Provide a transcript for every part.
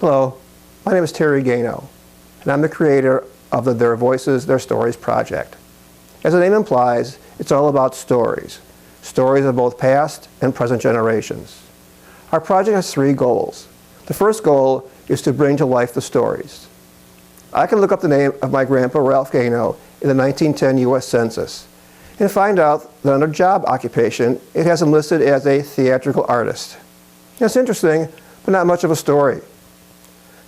Hello, my name is Terry Gano, and I'm the creator of the Their Voices, Their Stories project. As the name implies, it's all about stories. Stories of both past and present generations. Our project has three goals. The first goal is to bring to life the stories. I can look up the name of my grandpa Ralph Gano in the 1910 U.S. Census and find out that under job occupation, it has him listed as a theatrical artist. It's interesting, but not much of a story.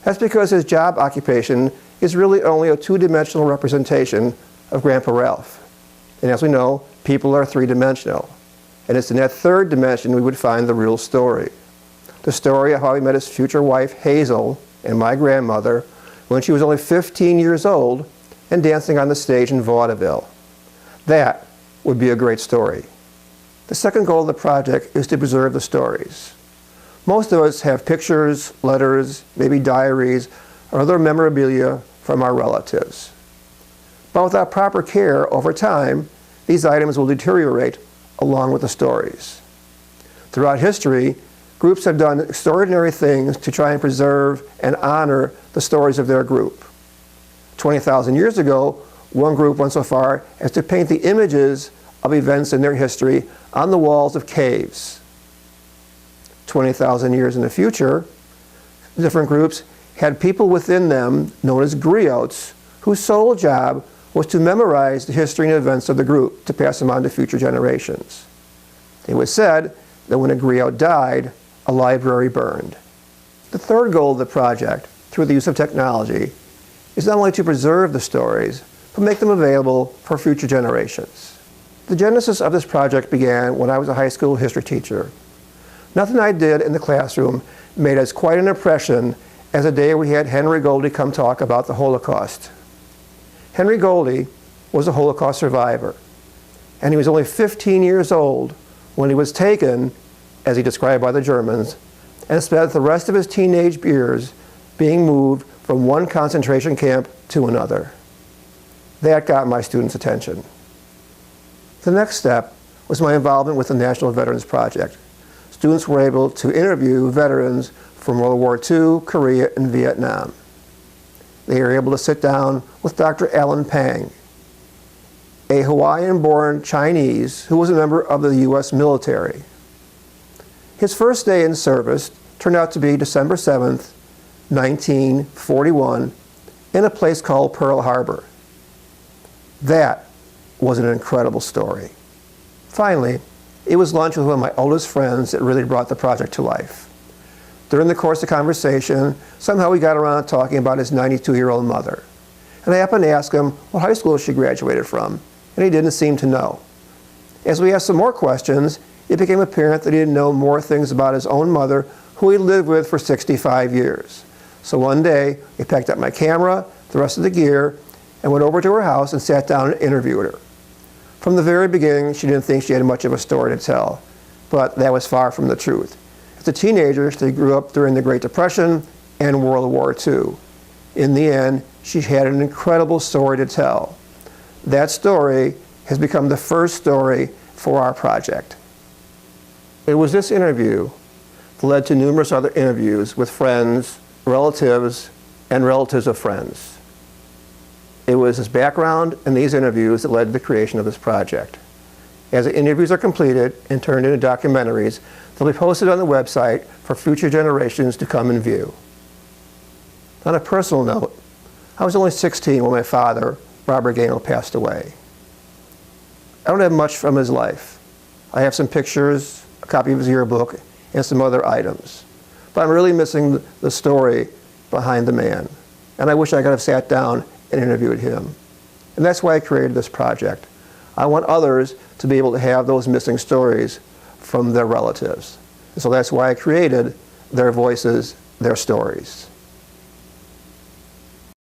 That's because his job occupation is really only a two-dimensional representation of Grandpa Ralph. And as we know, people are three-dimensional. And it's in that third dimension we would find the real story. The story of how he met his future wife, Hazel, and my grandmother when she was only 15 years old and dancing on the stage in vaudeville. That would be a great story. The second goal of the project is to preserve the stories. Most of us have pictures, letters, maybe diaries, or other memorabilia from our relatives. But without proper care, over time, these items will deteriorate along with the stories. Throughout history, groups have done extraordinary things to try and preserve and honor the stories of their group. 20,000 years ago, one group went so far as to paint the images of events in their history on the walls of caves. 20,000 years in the future, different groups had people within them known as griots, whose sole job was to memorize the history and events of the group to pass them on to future generations. It was said that when a griot died, a library burned. The third goal of the project, through the use of technology, is not only to preserve the stories, but make them available for future generations. The genesis of this project began when I was a high school history teacher. Nothing I did in the classroom made as quite an impression as the day we had Henry Goldie come talk about the Holocaust. Henry Goldie was a Holocaust survivor, and he was only 15 years old when he was taken, as he described by the Germans, and spent the rest of his teenage years being moved from one concentration camp to another. That got my students' attention. The next step was my involvement with the National Veterans Project. Students were able to interview veterans from World War II, Korea, and Vietnam. They were able to sit down with Dr. Alan Pang, a Hawaiian-born Chinese who was a member of the U.S. military. His first day in service turned out to be December 7th, 1941, in a place called Pearl Harbor. That was an incredible story. Finally, it was lunch with one of my oldest friends that really brought the project to life. During the course of conversation, somehow we got around talking about his 92-year-old mother. And I happened to ask him what high school she graduated from, and he didn't seem to know. As we asked some more questions, it became apparent that he didn't know more things about his own mother, who he lived with for 65 years. So one day, I packed up my camera, the rest of the gear, and went over to her house and sat down and interviewed her. From the very beginning, she didn't think she had much of a story to tell, but that was far from the truth. As a teenager, she grew up during the Great Depression and World War II. In the end, she had an incredible story to tell. That story has become the first story for our project. It was this interview that led to numerous other interviews with friends, relatives, and relatives of friends. It was his background and these interviews that led to the creation of this project. As the interviews are completed and turned into documentaries, they'll be posted on the website for future generations to come and view. On a personal note, I was only 16 when my father, Robert Gano, passed away. I don't have much from his life. I have some pictures, a copy of his yearbook, and some other items. But I'm really missing the story behind the man. And I wish I could have sat down and interviewed him. And that's why I created this project. I want others to be able to have those missing stories from their relatives. And so that's why I created Their Voices, Their Stories.